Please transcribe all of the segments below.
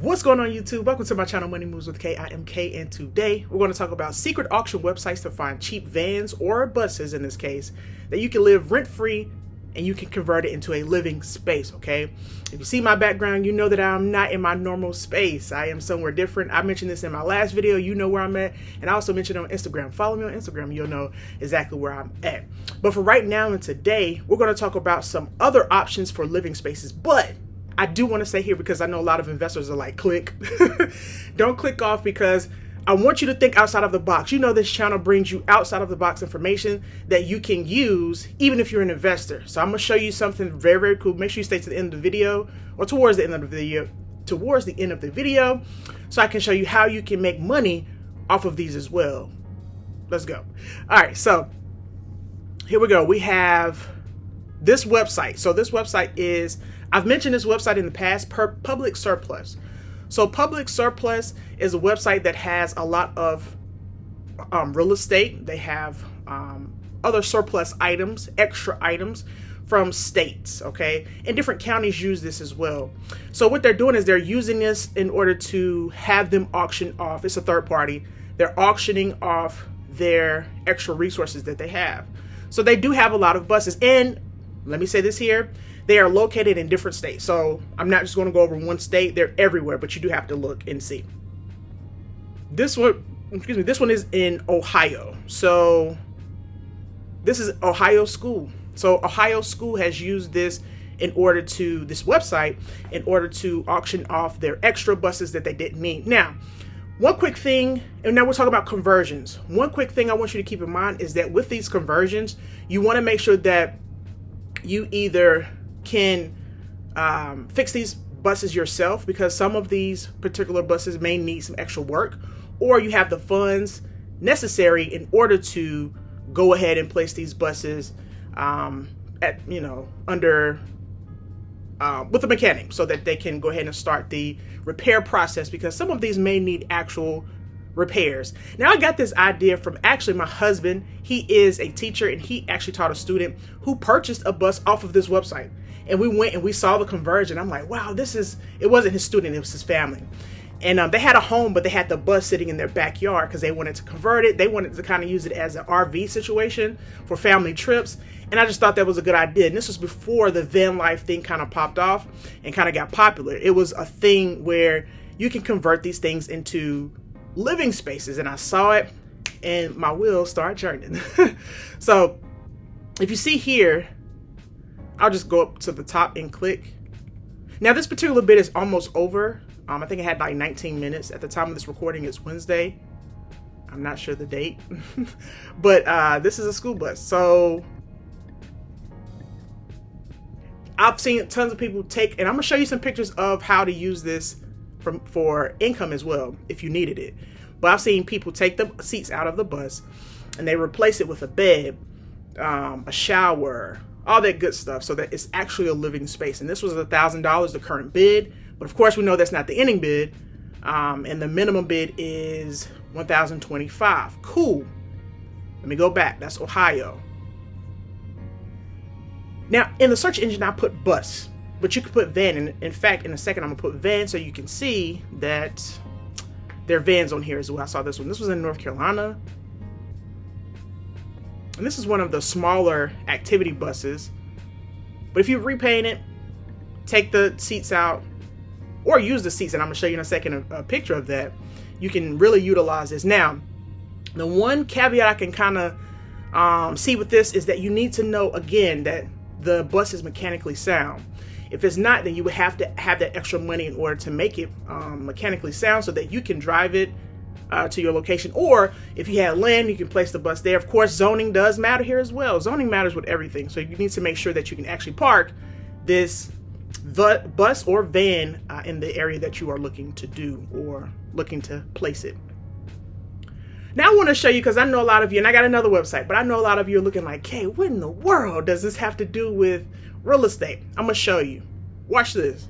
What's going on YouTube? Welcome to my channel, Money Moves with K. I am K, and today we're going to talk about secret auction websites to find cheap vans or buses in this case that you can live rent-free and you can convert it into a living space, okay? If you see my background, you know that I'm not in my normal space. I am somewhere different. I mentioned this in my last video. You know where I'm at. And I also mentioned it on Instagram. Follow me on Instagram. You'll know exactly where I'm at. But for right now and today, we're going to talk about some other options for living spaces. But I do want to say here, because I know a lot of investors are like, click. Don't click off, because I want you to think outside of the box. You know, this channel brings you outside of the box information that you can use even if you're an investor. So I'm going to show you something very, very cool. Make sure you stay to the end of the video, or towards the end of the video, so I can show you how you can make money off of these as well. Let's go. All right, so here we go. We have this website. So this website is, I've mentioned this website in the past, Public Surplus. So Public Surplus is a website that has a lot of real estate. They have other surplus items, extra items from states, okay? And different counties use this as well. So what they're doing is they're using this in order to have them auction off. It's a third party. They're auctioning off their extra resources that they have. So they do have a lot of buses. And let me say this here, they are located in different states. So I'm not just going to go over one state. They're everywhere, but you do have to look and see. This one, this one is in Ohio. So this is Ohio School. So Ohio School has used this this website in order to auction off their extra buses that they didn't need. Now, one quick thing, and now we're talking about conversions. One quick thing I want you to keep in mind is that with these conversions, you want to make sure that you either can fix these buses yourself, because some of these particular buses may need some extra work, or you have the funds necessary in order to go ahead and place these buses at, you know, under with a mechanic, so that they can go ahead and start the repair process, because some of these may need actual repairs. Now, I got this idea from actually my husband. He is a teacher, and he actually taught a student who purchased a bus off of this website. And we went and we saw the conversion. I'm like, wow, it wasn't his student, it was his family. And they had a home, but they had the bus sitting in their backyard because they wanted to convert it. They wanted to kind of use it as an RV situation for family trips. And I just thought that was a good idea. And this was before the van life thing kind of popped off and kind of got popular. It was a thing where you can convert these things into living spaces. And I saw it and my wheels started churning. So if you see here, I'll just go up to the top and click. Now, this particular bit is almost over. I think it had like 19 minutes. At the time of this recording, it's Wednesday. I'm not sure the date. But this is a school bus. So I've seen tons of people take, and I'm going to show you some pictures of how to use this for income as well, if you needed it. But I've seen people take the seats out of the bus and they replace it with a bed, a shower, all that good stuff, so that it's actually a living space. And this was $1,000, the current bid. But of course, we know that's not the ending bid. And the minimum bid is $1,025. Cool. Let me go back. That's Ohio. Now, in the search engine, I put bus, but you could put van. And in fact, in a second, I'm going to put van so you can see that there are vans on here as well. I saw this one. This was in North Carolina. And this is one of the smaller activity buses. But if you repaint it, take the seats out, or use the seats, and I'm going to show you in a second a picture of that, you can really utilize this. Now, the one caveat I can kind of see with this is that you need to know, again, that the bus is mechanically sound. If it's not, then you would have to have that extra money in order to make it mechanically sound, so that you can drive it to your location. Or if you had land, you can place the bus there. Of course, zoning does matter here as well. Zoning matters with everything. So you need to make sure that you can actually park this bus or van in the area that you are looking to do or looking to place it. Now I want to show you, because I know a lot of you, and I got another website, but I know a lot of you are looking like, hey, what in the world does this have to do with real estate? I'm going to show you. Watch this.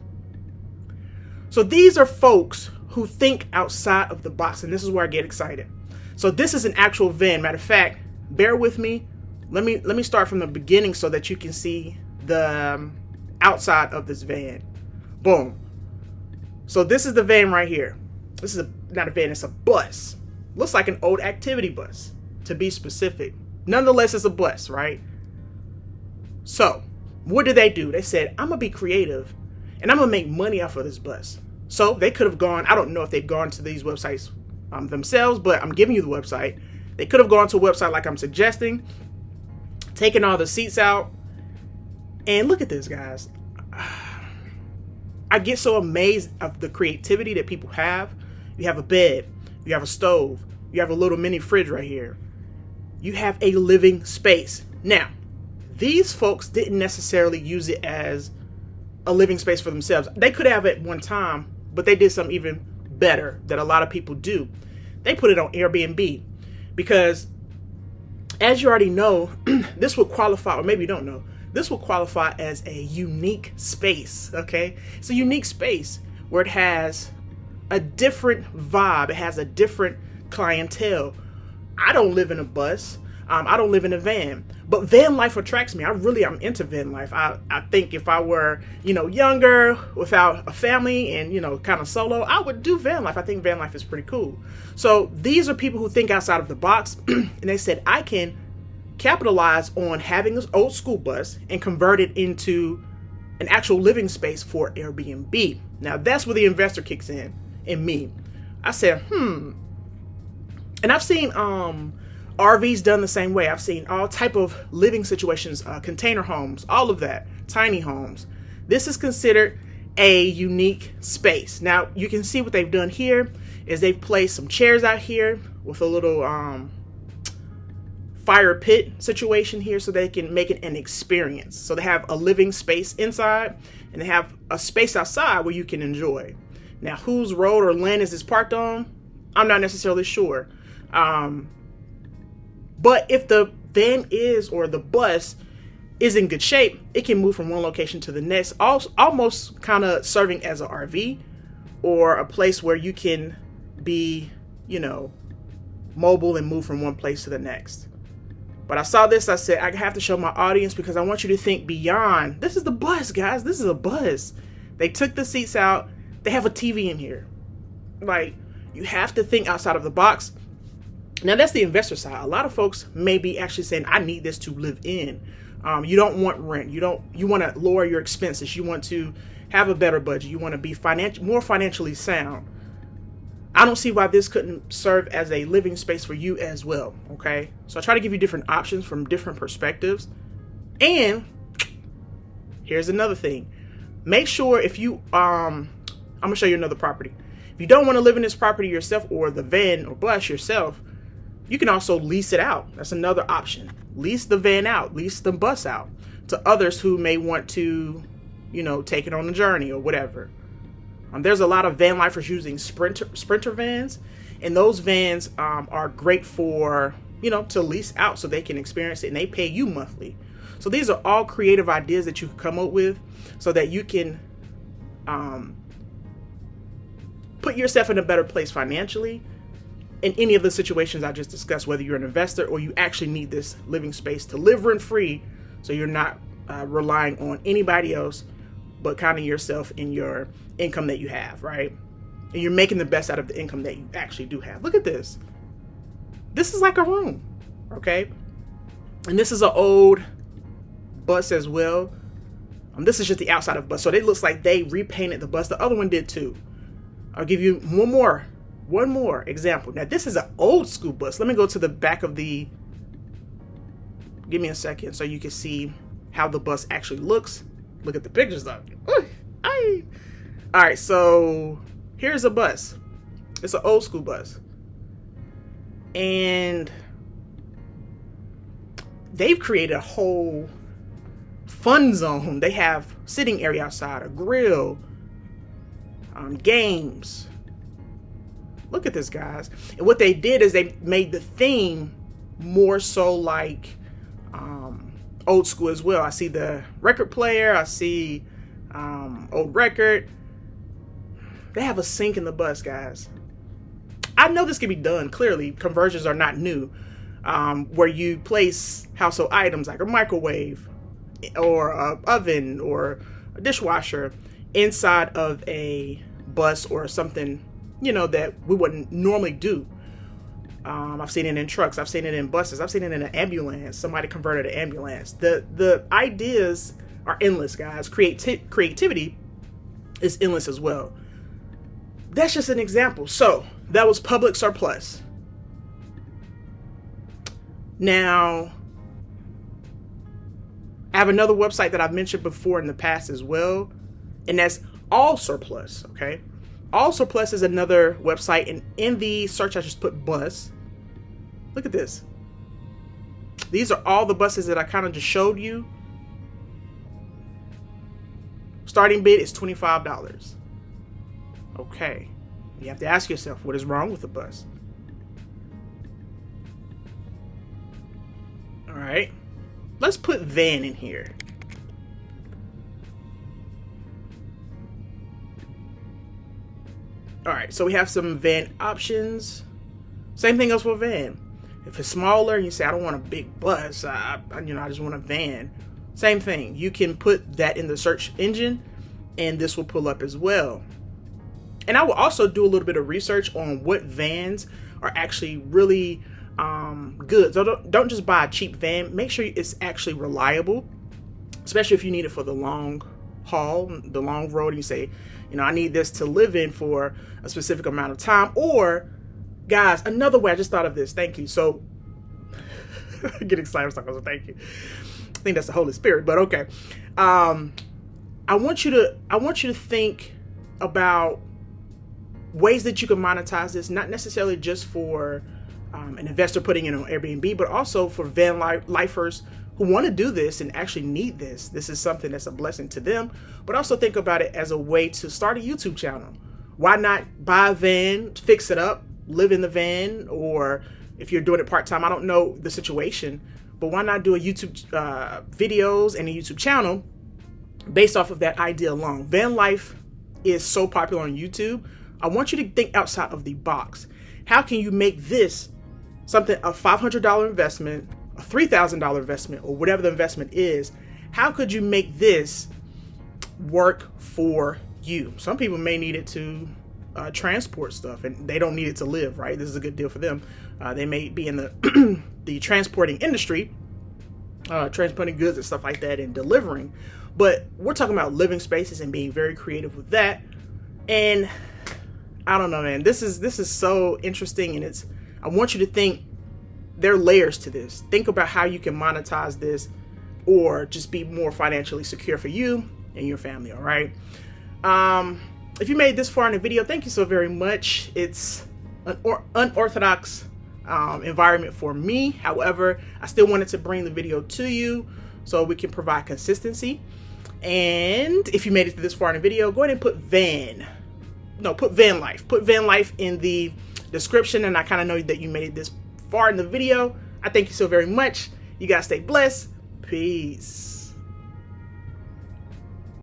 So these are folks who think outside of the box, and this is where I get excited. So this is an actual van. Matter of fact, bear with me. Let me start from the beginning so that you can see the outside of this van. Boom. So this is the van right here. This is not a van, it's a bus. Looks like an old activity bus, to be specific. Nonetheless, it's a bus, right? So what did they do? They said, I'm going to be creative and I'm going to make money off of this bus. So they could have gone, I don't know if they've gone to these websites themselves, but I'm giving you the website. They could have gone to a website like I'm suggesting, taken all the seats out. And look at this, guys. I get so amazed of the creativity that people have. You have a bed, you have a stove, you have a little mini fridge right here. You have a living space. Now, these folks didn't necessarily use it as a living space for themselves. They could have at one time, but they did something even better that a lot of people do. They put it on Airbnb because, as you already know, this would qualify, or maybe you don't know, this will qualify as a unique space, okay? It's a unique space where it has a different vibe. It has a different clientele. I don't live in a bus. I don't live in a van, but van life attracts me. I'm into van life. I think if I were, younger, without a family and, kind of solo, I would do van life. I think van life is pretty cool. So these are people who think outside of the box, and they said, I can capitalize on having this old school bus and convert it into an actual living space for Airbnb. Now that's where the investor kicks in me. I said, and I've seen RVs done the same way. I've seen all type of living situations, container homes, all of that, tiny homes. This is considered a unique space. Now you can see what they've done here is they've placed some chairs out here with a little fire pit situation here so they can make it an experience. So they have a living space inside and they have a space outside where you can enjoy. Now, whose road or land is this parked on? I'm not necessarily sure. But if the van or the bus is in good shape, it can move from one location to the next, almost kind of serving as an RV or a place where you can be, mobile and move from one place to the next. But I saw this, I said, I have to show my audience because I want you to think beyond. This is the bus, guys. This is a bus. They took the seats out. They have a TV in here. Like, you have to think outside of the box. Now, that's the investor side. A lot of folks may be actually saying, I need this to live in. You don't want rent. You want to lower your expenses. You want to have a better budget. You want to be more financially sound. I don't see why this couldn't serve as a living space for you as well, okay? So I try to give you different options from different perspectives. And here's another thing. Make sure if you, I'm going to show you another property. If you don't want to live in this property yourself or the van or bus yourself, you can also lease it out. That's another option. Lease the van out, lease the bus out to others who may want to, take it on a journey or whatever. There's a lot of van lifers using Sprinter vans, and those vans are great for, to lease out so they can experience it and they pay you monthly. So these are all creative ideas that you can come up with so that you can put yourself in a better place financially in any of the situations I just discussed, whether you're an investor or you actually need this living space to live rent free so you're not relying on anybody else but counting yourself in your income that you have, right? And you're making the best out of the income that you actually do have. Look at this. This is like a room, okay? And this is an old bus as well. This is just the outside of the bus. So it looks like they repainted the bus. The other one did too. I'll give you one more example. Now this is an old school bus. Let me go to the back of give me a second so you can see how the bus actually looks. Look at the pictures though. All right, so here's a bus. It's an old school bus. And they've created a whole fun zone. They have sitting area outside, a grill, games. Look at this, guys. And what they did is they made the theme more so like old school as well. I see the record player. I see old record. They have a sink in the bus, guys. I know this can be done. Clearly, conversions are not new. Where you place household items like a microwave or an oven or a dishwasher inside of a bus or something, that we wouldn't normally do. I've seen it in trucks. I've seen it in buses. I've seen it in an ambulance. Somebody converted an ambulance. The ideas are endless, guys. Creativity is endless as well. That's just an example. So that was public surplus. Now, I have another website that I've mentioned before in the past as well, and that's All Surplus. Okay, All Surplus is another website, and in the search I just put bus. Look at this. These are all the buses that I kind of just showed you. Starting bid is $25. Okay, you have to ask yourself, what is wrong with the bus? All right, let's put van in here. All right, so we have some van options. Same thing else for van. If it's smaller and you say, I don't want a big bus, I just want a van. Same thing. You can put that in the search engine and this will pull up as well. And I will also do a little bit of research on what vans are actually really good. So don't just buy a cheap van. Make sure it's actually reliable, especially if you need it for the long haul, the long road. And you say, I need this to live in for a specific amount of time. Or, guys, another way, I just thought of this. Thank you. So, I get excited when I say thank you. I think that's the Holy Spirit, but okay. I want you to think about ways that you can monetize this, not necessarily just for an investor putting it on Airbnb, but also for van lifers who want to do this and actually need this. This is something that's a blessing to them, but also think about it as a way to start a YouTube channel. Why not buy a van, fix it up, live in the van, or if you're doing it part-time, I don't know the situation, but why not do a YouTube videos and a YouTube channel based off of that idea alone? Van life is so popular on YouTube. I want you to think outside of the box. How can you make this something, a $500 investment, a $3,000 investment, or whatever the investment is? How could you make this work for you? Some people may need it to transport stuff, and they don't need it to live, right? This is a good deal for them. They may be in the the transporting industry, transporting goods and stuff like that and delivering. But we're talking about living spaces and being very creative with that. And I don't know, man, this is so interesting. And I want you to think there are layers to this. Think about how you can monetize this or just be more financially secure for you and your family. All right. If you made this far in the video, thank you so very much. It's an unorthodox environment for me. However, I still wanted to bring the video to you so we can provide consistency. And if you made it to this far in the video, go ahead and put van life. Put van life in the description, and I kind of know that you made it this far in the video. I thank you so very much. You guys stay blessed. Peace.